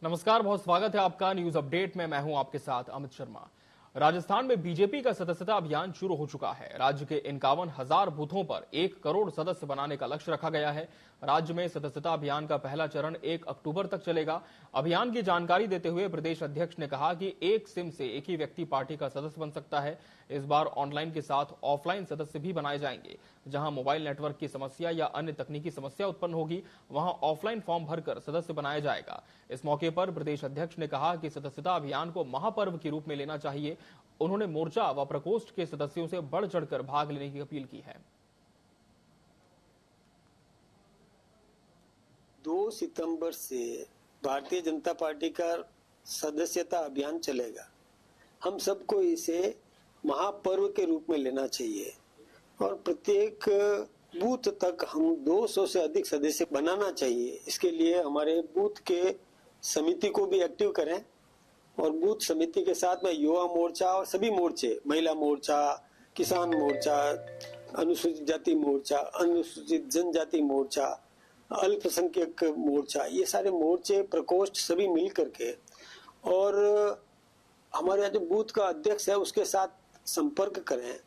नमस्कार, बहुत स्वागत है आपका न्यूज अपडेट में। मैं हूं आपके साथ अमित शर्मा। राजस्थान में बीजेपी का सदस्यता अभियान शुरू हो चुका है। राज्य के 51,000 बूथों पर 1 करोड़ सदस्य बनाने का लक्ष्य रखा गया है। राज्य में सदस्यता अभियान का पहला चरण 1 अक्टूबर तक चलेगा। अभियान की जानकारी देते हुए प्रदेश अध्यक्ष ने कहा कि एक सिम से एक ही व्यक्ति पार्टी का सदस्य बन सकता है। इस बार ऑनलाइन के साथ ऑफलाइन सदस्य भी बनाए जाएंगे। जहां मोबाइल नेटवर्क की समस्या या अन्य तकनीकी समस्या उत्पन्न होगी, वहां ऑफलाइन फॉर्म भरकर सदस्य बनाया जाएगा। इस मौके पर प्रदेश अध्यक्ष ने कहा कि सदस्यता अभियान को महापर्व के रूप में लेना चाहिए। उन्होंने मोर्चा व प्रकोष्ठ के सदस्यों से बढ़ चढ़कर भाग लेने की अपील की है। 2 सितंबर से भारतीय जनता पार्टी का सदस्यता अभियान चलेगा। हम सबको इसे महापर्व के रूप में लेना चाहिए और प्रत्येक बूथ तक हम 200 से अधिक सदस्य बनाना चाहिए। इसके लिए हमारे बूथ के समिति को भी एक्टिव करें और बूथ समिति के साथ में युवा मोर्चा और सभी मोर्चे, महिला मोर्चा, किसान मोर्चा, अनुसूचित जाति मोर्चा, अनुसूचित जनजाति मोर्चा, अल्पसंख्यक मोर्चा, ये सारे मोर्चे प्रकोष्ठ सभी मिल करके और हमारे यहाँ जो बूथ का अध्यक्ष है उसके साथ संपर्क करें।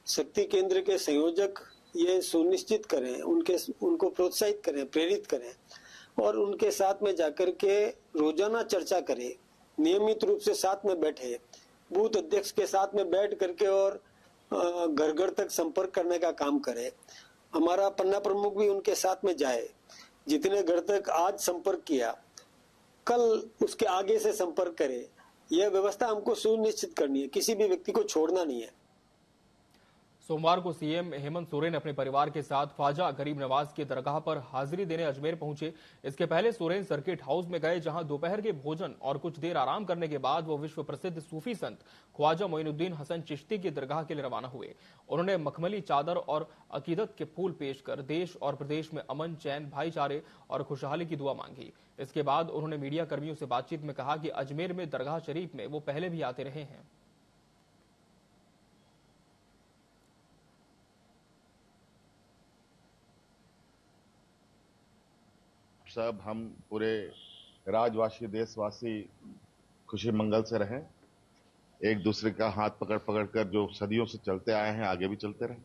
शक्ति केंद्र के संयोजक ये सुनिश्चित करें, उनको प्रोत्साहित करें, प्रेरित करें और उनके साथ में जाकर के रोजाना चर्चा करें। नियमित रूप से साथ में बैठे, बूथ अध्यक्ष के साथ में बैठ करके और घर घर तक संपर्क करने का काम करे। हमारा पन्ना प्रमुख भी उनके साथ में जाए। जितने घर तक आज संपर्क किया, कल उसके आगे से संपर्क करे। यह व्यवस्था हमको सुनिश्चित करनी है, किसी भी व्यक्ति को छोड़ना नहीं है। सोमवार को सीएम हेमंत सोरेन अपने परिवार के साथ ख्वाजा गरीब नवाज के दरगाह पर हाजिरी देने अजमेर पहुंचे। इसके पहले सोरेन सर्किट हाउस में गए, जहां दोपहर के भोजन और कुछ देर आराम करने के बाद वो विश्व प्रसिद्ध सूफी संत ख्वाजा मोइनुद्दीन हसन चिश्ती की दरगाह के लिए रवाना हुए। उन्होंने मखमली चादर और अकीदत के फूल पेश कर देश और प्रदेश में अमन, चैन, भाईचारे और खुशहाली की दुआ मांगी। इसके बाद उन्होंने मीडिया कर्मियों से बातचीत में कहा कि अजमेर में दरगाह शरीफ में वो पहले भी आते रहे हैं। सब हम पूरे राजवासी, देशवासी खुशी मंगल से रहें। एक दूसरे का हाथ पकड़ पकड़ कर जो सदियों से चलते आए हैं, आगे भी चलते रहें।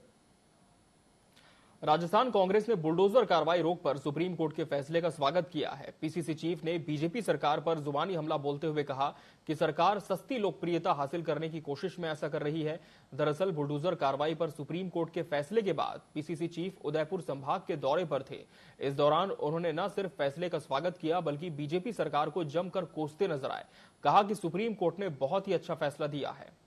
राजस्थान कांग्रेस ने बुलडोजर कार्रवाई रोक पर सुप्रीम कोर्ट के फैसले का स्वागत किया है। पीसीसी चीफ ने बीजेपी सरकार पर जुबानी हमला बोलते हुए कहा कि सरकार सस्ती लोकप्रियता हासिल करने की कोशिश में ऐसा कर रही है। दरअसल बुलडोजर कार्रवाई पर सुप्रीम कोर्ट के फैसले के बाद पीसीसी चीफ उदयपुर संभाग के दौरे पर थे। इस दौरान उन्होंने न सिर्फ फैसले का स्वागत किया, बल्कि बीजेपी सरकार को जमकर कोसते नजर आए। कहा कि सुप्रीम कोर्ट ने बहुत ही अच्छा फैसला दिया है।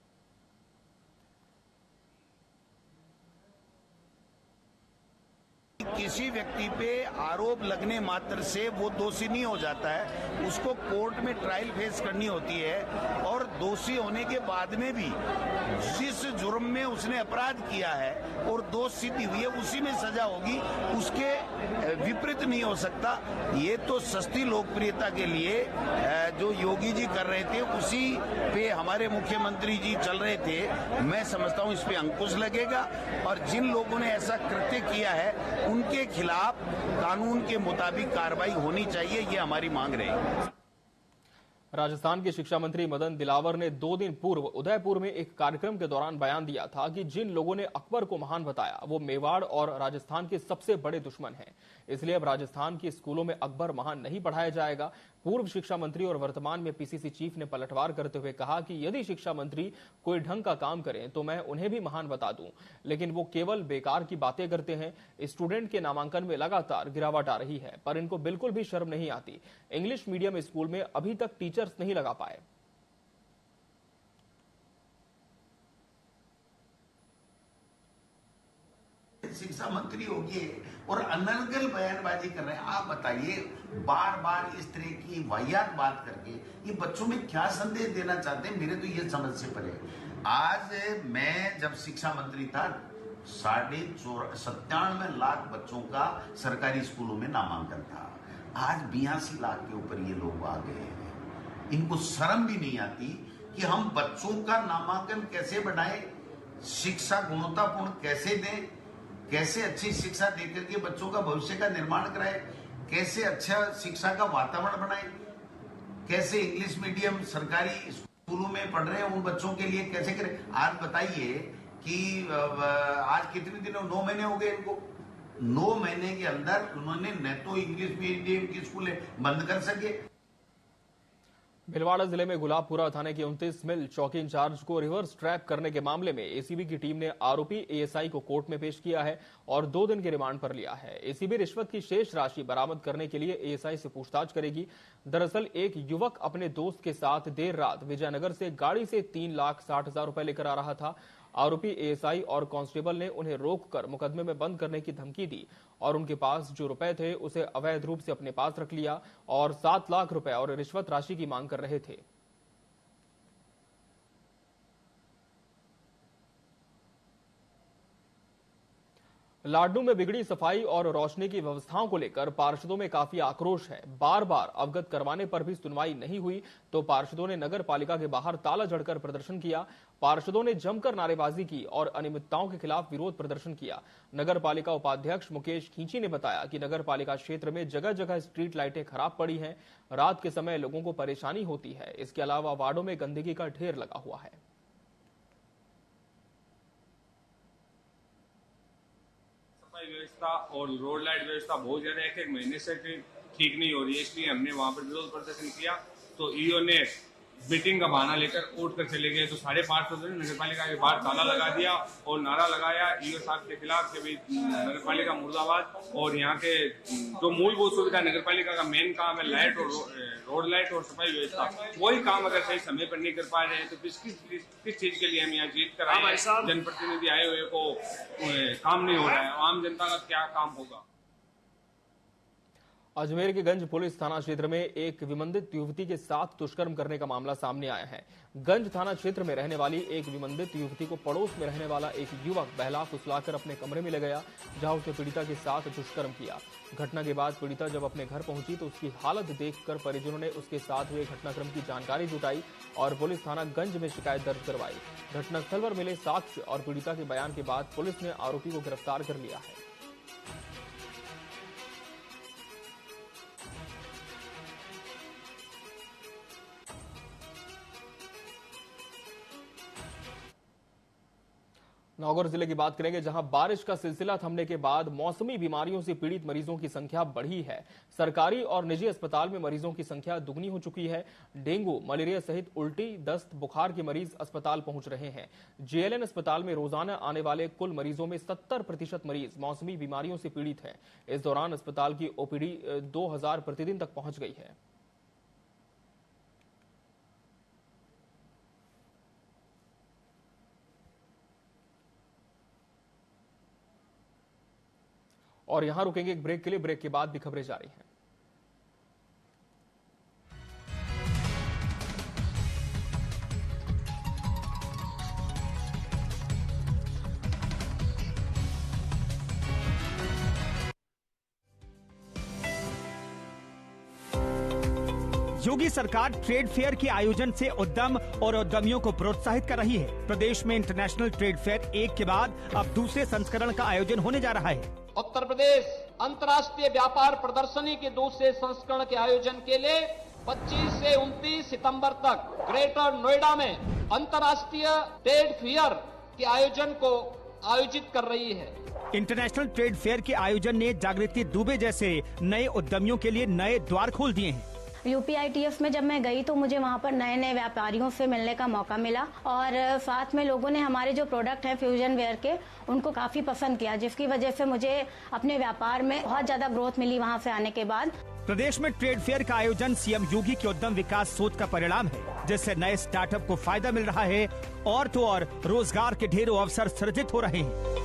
किसी व्यक्ति पे आरोप लगने मात्र से वो दोषी नहीं हो जाता है, उसको कोर्ट में ट्रायल फेस करनी होती है और दोषी होने के बाद में भी जिस जुर्म में उसने अपराध किया है और दोष सिद्धि हुई है उसी में सजा होगी, उसके विपरीत नहीं हो सकता। ये तो सस्ती लोकप्रियता के लिए जो योगी जी कर रहे थे उसी पे हमारे मुख्यमंत्री जी चल रहे थे। मैं समझता हूं इस पे अंकुश लगेगा और जिन लोगों ने ऐसा कृत्य किया है उनके खिलाफ कानून के मुताबिक कार्रवाई होनी चाहिए, ये हमारी मांग रहेगी। राजस्थान के शिक्षा मंत्री मदन दिलावर ने 2 दिन पूर्व उदयपुर में एक कार्यक्रम के दौरान बयान दिया था कि जिन लोगों ने अकबर को महान बताया वो मेवाड़ और राजस्थान के सबसे बड़े दुश्मन हैं। इसलिए अब राजस्थान के स्कूलों में अकबर महान नहीं पढ़ाया जाएगा। पूर्व शिक्षा मंत्री और वर्तमान में पीसीसी चीफ ने पलटवार करते हुए कहा कि यदि शिक्षा मंत्री कोई ढंग का काम करें तो मैं उन्हें भी महान बता दूं, लेकिन वो केवल बेकार की बातें करते हैं। स्टूडेंट के नामांकन में लगातार गिरावट आ रही है, पर इनको बिल्कुल भी शर्म नहीं आती। इंग्लिश मीडियम स्कूल में अभी तक टीचर्स नहीं लगा पाए। शिक्षा मंत्री होगी और अनर्गल बयानबाजी कर रहे हैं। आप बताइए, बार बार इस तरह की वाहियात बात करके ये बच्चों में क्या संदेश देना चाहते हैं, मेरे तो ये समझ से परे। आज मैं जब शिक्षा मंत्री था 97.5 लाख बच्चों का सरकारी स्कूलों में नामांकन था। आज 82 लाख के ऊपर ये लोग आ गए हैं। इनको शर्म भी नहीं आती कि हम बच्चों का नामांकन कैसे बढ़ाएं, शिक्षा गुणवत्तापूर्ण कैसे दें, कैसे अच्छी शिक्षा देकर के बच्चों का भविष्य का निर्माण कराएं, कैसे अच्छा शिक्षा का वातावरण बनाएं। कैसे इंग्लिश मीडियम सरकारी स्कूलों में पढ़ रहे हैं उन बच्चों के लिए कैसे करें। आज बताइए कि आज कितने दिन 9 महीने हो गए इनको, 9 महीने के अंदर उन्होंने न तो इंग्लिश मीडियम की स्कूलें बंद कर सके। भिलवाड़ा जिले में गुलाबपुरा थाने के 29 मिल चौकी इंचार्ज को रिवर्स ट्रैप करने के मामले में एसीबी की टीम ने आरोपी एएसआई को कोर्ट में पेश किया है और 2 दिन के रिमांड पर लिया है। एसीबी रिश्वत की शेष राशि बरामद करने के लिए एएसआई से पूछताछ करेगी। दरअसल एक युवक अपने दोस्त के साथ देर रात विजयनगर से गाड़ी से 3,60,000 रुपए लेकर आ रहा था। आरोपी एएसआई और कांस्टेबल ने उन्हें रोककर मुकदमे में बंद करने की धमकी दी और उनके पास जो रुपए थे उसे अवैध रूप से अपने पास रख लिया और 7 लाख रुपए और रिश्वत राशि की मांग कर रहे थे। लाडनू में बिगड़ी सफाई और रोशनी की व्यवस्थाओं को लेकर पार्षदों में काफी आक्रोश है। बार बार अवगत करवाने पर भी सुनवाई नहीं हुई तो पार्षदों ने नगर पालिका के बाहर ताला जड़कर प्रदर्शन किया। पार्षदों ने जमकर नारेबाजी की और अनियमितताओं के खिलाफ विरोध प्रदर्शन किया। नगर पालिका उपाध्यक्ष मुकेश खींची ने बताया कि नगर पालिका क्षेत्र में जगह जगह स्ट्रीट लाइटें खराब पड़ी हैं। रात के समय लोगों को परेशानी होती है। इसके अलावा वार्डों में गंदगी का ढेर लगा हुआ है। व्यवस्था और रोड लाइट व्यवस्था बहुत ज्यादा एक महीने से ठीक नहीं हो रही है, इसलिए हमने वहां पर विरोध प्रदर्शन किया। तो ईओ ने मीटिंग का बहाना लेकर उठ कर चले गए। तो 5:30 ने नगर पालिका के बाहर ताला लगा दिया और नारा लगाया ईओ साहब के खिलाफ कि भाई नगर पालिका मुर्दाबाद। और यहाँ के जो मूलभूत सुविधा नगर पालिका का मेन काम है लाइट और रोड लाइट और सफाई व्यवस्था, वही काम अगर सही समय पर नहीं कर पा रहे हैं तो किस चीज के लिए हम यहाँ जीत कर आए हैं। जनप्रतिनिधि आए हुए को काम नहीं हो रहा है, आम जनता का क्या काम होगा। अजमेर के गंज पुलिस थाना क्षेत्र में एक विमंदित युवती के साथ दुष्कर्म करने का मामला सामने आया है। गंज थाना क्षेत्र में रहने वाली एक विमंदित युवती को पड़ोस में रहने वाला एक युवक बहला फुसलाकर अपने कमरे में ले गया, जहां उसने पीड़िता के साथ दुष्कर्म किया। घटना के बाद पीड़िता जब अपने घर पहुंची तो उसकी हालत देखकर परिजनों ने उसके साथ हुए घटनाक्रम की जानकारी जुटाई और पुलिस थाना गंज में शिकायत दर्ज करवाई। घटनास्थल पर मिले साक्ष्य और पीड़िता के बयान के बाद पुलिस ने आरोपी को गिरफ्तार कर लिया है। नागौर जिले की बात करेंगे, जहां बारिश का सिलसिला थमने के बाद मौसमी बीमारियों से पीड़ित मरीजों की संख्या बढ़ी है। सरकारी और निजी अस्पताल में मरीजों की संख्या दुगनी हो चुकी है। डेंगू, मलेरिया सहित उल्टी, दस्त, बुखार के मरीज अस्पताल पहुंच रहे हैं। जेएलएन अस्पताल में रोजाना आने वाले कुल मरीजों में 70% मरीज मौसमी बीमारियों से पीड़ित हैं। इस दौरान अस्पताल की ओपीडी 2000 प्रतिदिन तक पहुंच गई है। और यहां रुकेंगे एक ब्रेक के लिए। ब्रेक के बाद भी खबरें जारी हैं। योगी सरकार ट्रेड फेयर के आयोजन से उद्यम और उद्यमियों को प्रोत्साहित कर रही है। प्रदेश में इंटरनेशनल ट्रेड फेयर एक के बाद अब दूसरे संस्करण का आयोजन होने जा रहा है। उत्तर प्रदेश अंतर्राष्ट्रीय व्यापार प्रदर्शनी के दूसरे संस्करण के आयोजन के लिए 25 से 29 सितंबर तक ग्रेटर नोएडा में अंतर्राष्ट्रीय ट्रेड फेयर के आयोजन को आयोजित कर रही है। इंटरनेशनल ट्रेड फेयर के आयोजन ने जागृति दुबे जैसे नए उद्यमियों के लिए नए द्वार खोल दिए हैं। यूपीआईटीएफ में जब मैं गई तो मुझे वहाँ पर नए नए व्यापारियों से मिलने का मौका मिला और साथ में लोगों ने हमारे जो प्रोडक्ट हैं फ्यूजन वेयर के उनको काफी पसंद किया, जिसकी वजह से मुझे अपने व्यापार में बहुत ज्यादा ग्रोथ मिली वहाँ से आने के बाद। प्रदेश में ट्रेड फेयर का आयोजन सीएम योगी के उद्यम विकास सोच का परिणाम है, जिससे नए स्टार्टअप को फायदा मिल रहा है और तो और रोजगार के ढेरों अवसर सृजित हो रहे हैं।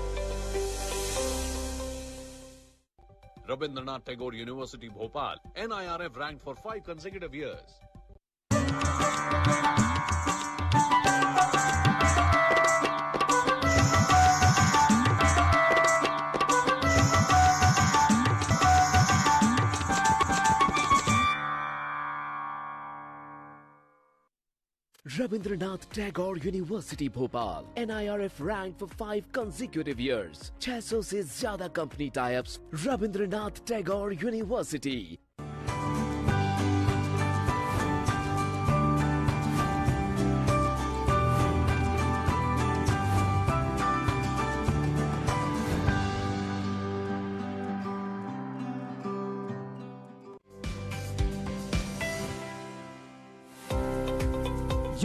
Rabindranath Tagore University, Bhopal, NIRF ranked for 5 consecutive years. Rabindranath Tagore University, Bhopal, NIRF ranked for 5 consecutive years. 600 से ज्यादा company types. Rabindranath Tagore University.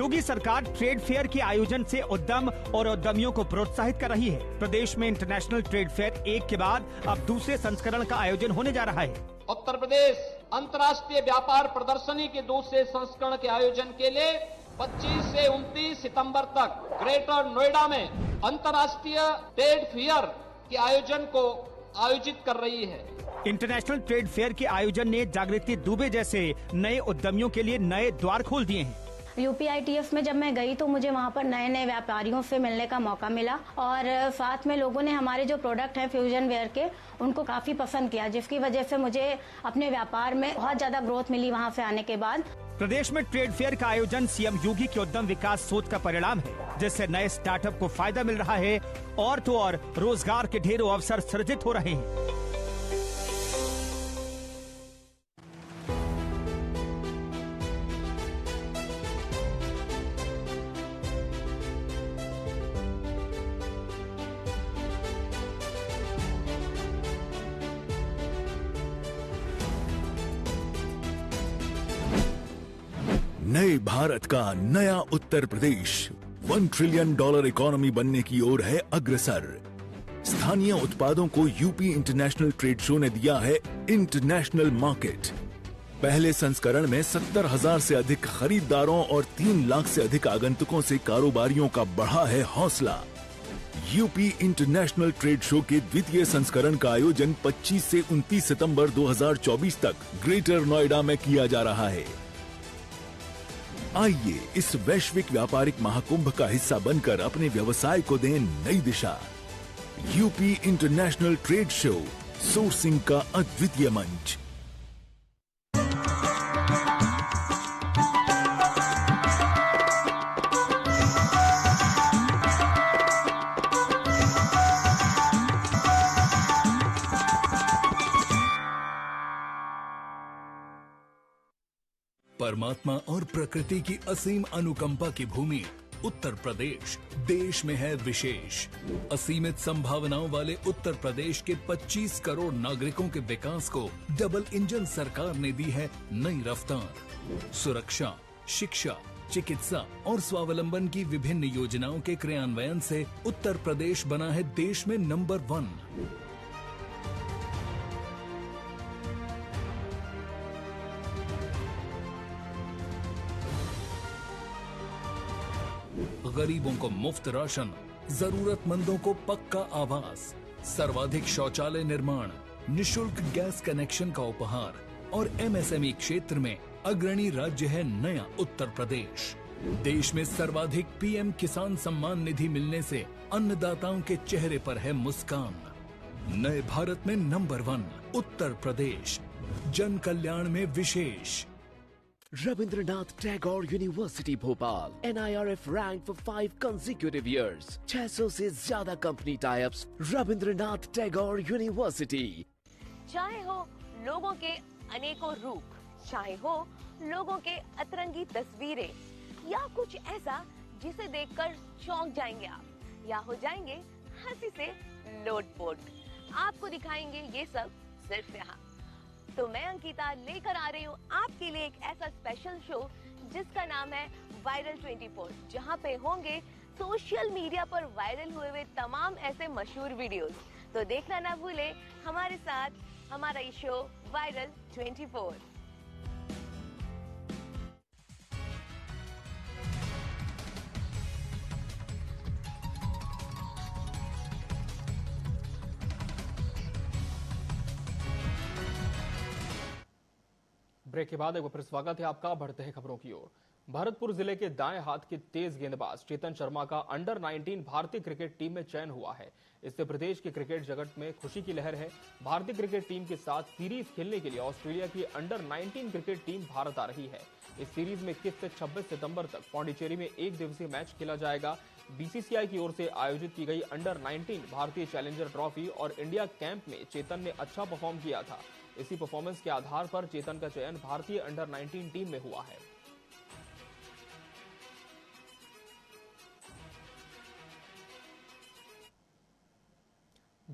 योगी सरकार ट्रेड फेयर के आयोजन से उद्यम और उद्यमियों को प्रोत्साहित कर रही है। प्रदेश में इंटरनेशनल ट्रेड फेयर एक के बाद अब दूसरे संस्करण का आयोजन होने जा रहा है। उत्तर प्रदेश अंतर्राष्ट्रीय व्यापार प्रदर्शनी के दूसरे संस्करण के आयोजन के लिए 25 से 29 सितंबर तक ग्रेटर नोएडा में अंतर्राष्ट्रीय ट्रेड फेयर के आयोजन को आयोजित कर रही है। इंटरनेशनल ट्रेड फेयर के आयोजन ने जागृति दुबे जैसे नए उद्यमियों के लिए नए द्वार खोल दिए हैं। UPITF में जब मैं गई तो मुझे वहाँ पर नए नए व्यापारियों से मिलने का मौका मिला और साथ में लोगों ने हमारे जो प्रोडक्ट हैं फ्यूजन वेयर के उनको काफी पसंद किया, जिसकी वजह से मुझे अपने व्यापार में बहुत ज्यादा ग्रोथ मिली वहाँ से आने के बाद। प्रदेश में ट्रेड फेयर का आयोजन सीएम योगी के उद्यम विकास सोच का परिणाम है, जिससे नए स्टार्टअप को फायदा मिल रहा है और तो और रोजगार के ढेरों अवसर सृजित हो रहे हैं। नए भारत का नया उत्तर प्रदेश $1 ट्रिलियन इकोनॉमी बनने की ओर है अग्रसर। स्थानीय उत्पादों को यूपी इंटरनेशनल ट्रेड शो ने दिया है इंटरनेशनल मार्केट। पहले संस्करण में 70,000 से अधिक खरीदारों और 3 लाख से अधिक आगंतुकों से कारोबारियों का बढ़ा है हौसला। यूपी इंटरनेशनल ट्रेड शो के द्वितीय संस्करण का आयोजन 25 से 29 सितंबर 2024 तक ग्रेटर नोएडा में किया जा रहा है। आइए इस वैश्विक व्यापारिक महाकुंभ का हिस्सा बनकर अपने व्यवसाय को दें नई दिशा। UP international trade show, sourcing का अद्वितीय मंच। परमात्मा और प्रकृति की असीम अनुकंपा की भूमि उत्तर प्रदेश देश में है विशेष। असीमित संभावनाओं वाले उत्तर प्रदेश के 25 करोड़ नागरिकों के विकास को डबल इंजन सरकार ने दी है नई रफ्तार। सुरक्षा, शिक्षा, चिकित्सा और स्वावलंबन की विभिन्न योजनाओं के क्रियान्वयन से उत्तर प्रदेश बना है देश में नंबर 1। गरीबों को मुफ्त राशन, जरूरतमंदों को पक्का आवास, सर्वाधिक शौचालय निर्माण, निशुल्क गैस कनेक्शन का उपहार और MSME क्षेत्र में अग्रणी राज्य है नया उत्तर प्रदेश। देश में सर्वाधिक PM किसान सम्मान निधि मिलने से अन्नदाताओं के चेहरे पर है मुस्कान। नए भारत में नंबर 1 उत्तर प्रदेश, जन कल्याण में विशेष। Rabindranath Tagore University Bhopal, NIRF ranked for 5 consecutive years. 600 से ज्यादा company types. Rabindranath Tagore University। चाहे हो लोगों के अनेकों रूप, चाहे हो लोगों के अतरंगी तस्वीरें, या कुछ ऐसा जिसे देखकर चौंक जाएंगे आप, या हो जाएंगे हंसी से लोटपोट। आपको दिखाएंगे ये सब सिर्फ यहाँ। तो मैं अंकिता लेकर आ रही हूँ आपके लिए एक ऐसा स्पेशल शो जिसका नाम है वायरल 24, जहाँ पे होंगे सोशल मीडिया पर वायरल हुए तमाम ऐसे मशहूर वीडियोस। तो देखना ना भूले हमारे साथ हमारा ये शो वायरल 24। ब्रेक के बाद एक बार फिर स्वागत है आपका। बढ़ते हैं खबरों की ओर। भरतपुर जिले के दाएं हाथ के तेज गेंदबाज चेतन शर्मा का अंडर 19 भारतीय क्रिकेट टीम में चयन हुआ है। इससे प्रदेश के क्रिकेट जगत में खुशी की लहर है। भारतीय क्रिकेट टीम के साथ सीरीज खेलने के लिए ऑस्ट्रेलिया की अंडर 19 क्रिकेट टीम भारत आ रही है। इस सीरीज में 21 से 26 सितंबर तक पौंडीचेरी में एक दिवसीय मैच खेला जाएगा। BCCI की ओर से आयोजित की गई अंडर 19 भारतीय चैलेंजर ट्रॉफी और इंडिया कैंप में चेतन ने अच्छा परफॉर्म किया था। इसी परफॉर्मेंस के आधार पर चेतन का चयन भारतीय अंडर 19 टीम में हुआ है।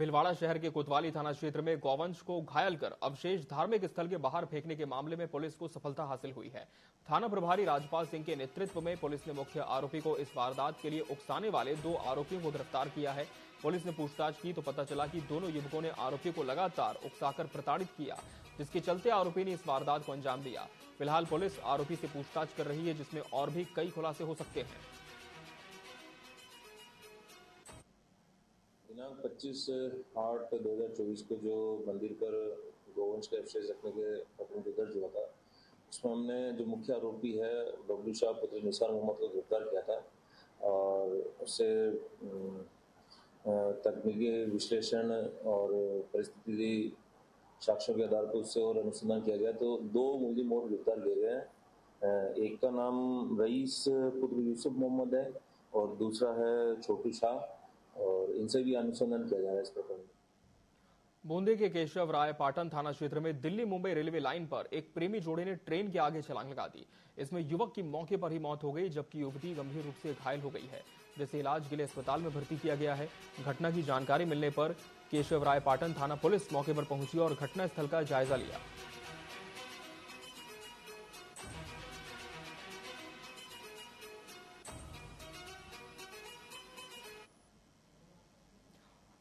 भिलवाड़ा शहर के कोतवाली थाना क्षेत्र में गौवंश को घायल कर अवशेष धार्मिक स्थल के बाहर फेंकने के मामले में पुलिस को सफलता हासिल हुई है। थाना प्रभारी राजपाल सिंह के नेतृत्व में पुलिस ने मुख्य आरोपी को इस वारदात के लिए उकसाने वाले 2 आरोपियों को गिरफ्तार किया है। पुलिस ने पूछताछ की तो पता चला कि दोनों युवकों ने आरोपी को लगातार उकसाकर प्रताड़ित किया, जिसके चलते आरोपी ने इस वारदात को अंजाम दिया। फिलहाल पुलिस आरोपी से पूछताछ कर रही है, जिसमें और भी कई खुलासे हो सकते हैं। दिनांक 25/8/2024 को जो मंदिर पर गौवंश के अवशेष रखने के प्रकरण जो दर्ज हुआ था, उसमें हमने जो मुख्य आरोपी है डब्ल्यू शाह पुत्र निसार मोहम्मद को गिरफ्तार किया था और उससे तकनीकी विश्लेषण और परिस्थिति साक्ष्यों के आधार पर उससे और अनुसंधान किया गया तो 2 मुलजिम और गिरफ्तार किए गए हैं। एक का नाम रईस पुत्र यूसुफ मोहम्मद है और दूसरा है छोटू शाह और इनसे भी अनुसंधान किया जा रहा है इस प्रकरण में। बूंदी के केशव राय पाटन थाना क्षेत्र में दिल्ली मुंबई रेलवे लाइन पर एक प्रेमी जोड़े ने ट्रेन के आगे छलांग लगा दी। इसमें युवक की मौके पर ही मौत हो गई, जबकि युवती गंभीर रूप से घायल हो गई है, जिसे इलाज के लिए अस्पताल में भर्ती किया गया है। घटना की जानकारी मिलने पर केशव राय पाटन थाना पुलिस मौके पर पहुंची और घटनास्थल का जायजा लिया।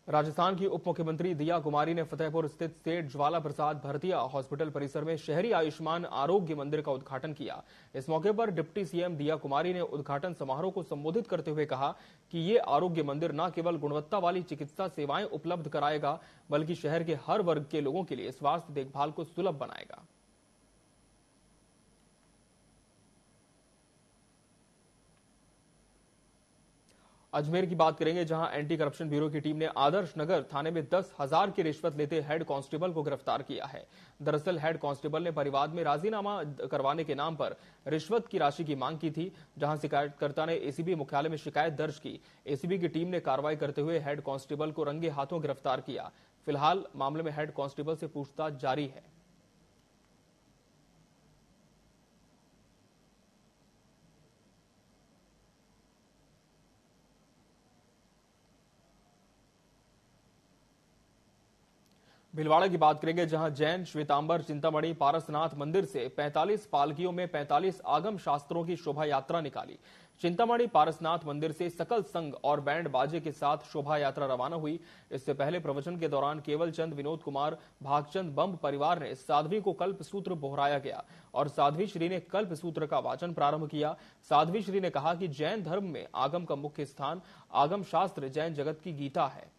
राजस्थान की उप मुख्यमंत्री दिया कुमारी ने फतेहपुर स्थित सेठ ज्वाला प्रसाद भरतिया हॉस्पिटल परिसर में शहरी आयुष्मान आरोग्य मंदिर का उद्घाटन किया। इस मौके पर डिप्टी सीएम दिया कुमारी ने उद्घाटन समारोह को संबोधित करते हुए कहा कि ये आरोग्य मंदिर न केवल गुणवत्ता वाली चिकित्सा सेवाएं उपलब्ध कराएगा, बल्कि शहर के हर वर्ग के लोगों के लिए स्वास्थ्य देखभाल को सुलभ बनाएगा। अजमेर की बात करेंगे, जहां एंटी करप्शन ब्यूरो की टीम ने आदर्श नगर थाने में 10,000 की रिश्वत लेते हेड कांस्टेबल को गिरफ्तार किया है। दरअसल हेड कांस्टेबल ने परिवार में राजीनामा करवाने के नाम पर रिश्वत की राशि की मांग की थी, जहां शिकायतकर्ता ने एसीबी मुख्यालय में शिकायत दर्ज की। एसीबी की टीम ने कार्रवाई करते हुए हेड कांस्टेबल को रंगे हाथों गिरफ्तार किया। फिलहाल मामले में हेड कांस्टेबल से पूछताछ जारी है। भिलवाड़ा की बात करेंगे, जहां जैन श्वेतांबर चिंतामणि पारसनाथ मंदिर से 45 पालकियों में 45 आगम शास्त्रों की शोभा यात्रा निकाली। चिंतामणि पारसनाथ मंदिर से सकल संघ और बैंड बाजे के साथ शोभा यात्रा रवाना हुई। इससे पहले प्रवचन के दौरान केवल चंद विनोद कुमार भागचंद बम परिवार ने साध्वी को कल्प सूत्र बोहराया गया और साध्वी श्री ने कल्प सूत्र का वाचन प्रारंभ किया। साध्वी श्री ने कहा कि जैन धर्म में आगम का मुख्य स्थान आगम शास्त्र जैन जगत की गीता है।